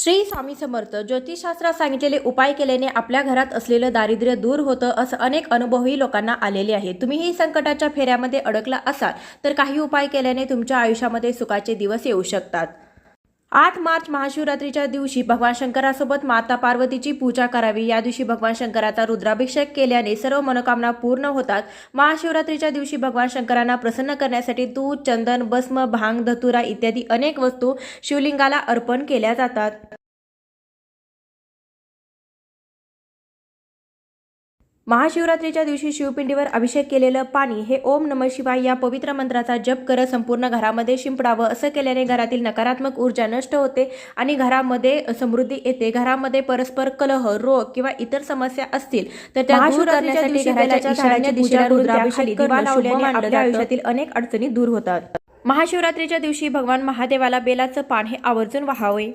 श्री स्वामी समर्थ. ज्योतिषशास्त्रात सांगितलेले उपाय केल्याने आपल्या घरात असलेलं दारिद्र्य दूर होतं, असं अनेक अनुभवही लोकांना आलेले आहेत. तुम्हीही संकटाच्या फेऱ्यामध्ये अडकला असाल तर काही उपाय केल्याने तुमच्या आयुष्यामध्ये सुखाचे दिवस येऊ शकतात. 8 मार्च महाशिवरात्रीच्या दिवशी भगवान शंकरासोबत माता पार्वतीची पूजा करावी. या दिवशी भगवान शंकराचा रुद्राभिषेक केल्याने सर्व मनोकामना पूर्ण होतात. महाशिवरात्रीच्या दिवशी भगवान शंकरांना प्रसन्न करण्यासाठी दूध, चंदन, भस्म, भांग, धतुरा इत्यादी अनेक वस्तू शिवलिंगाला अर्पण केल्या जातात. महाशिवरात्रीच्या दिवशी शिवपिंडीवर अभिषेक केलेलं पाणी हे ओम नमः शिवाय या पवित्र मंत्राचा जप करत संपूर्ण घरामध्ये शिंपडावं. असं केल्याने घरातील नकारात्मक ऊर्जा नष्ट होते आणि घरामध्ये समृद्धी येते. घरामध्ये परस्पर कलह, रोग किंवा इतर समस्या असतील तर त्या दूर करण्यासाठी घराच्या ईशान्य दिशेला रुद्राभिषेक दिवा लावल्याने आपल्या आयुष्यातील अनेक अडचणी दूर होतात. महाशिवरात्रीच्या दिवशी भगवान महादेवाला बेलाचं पान हे आवर्जून वाहावे.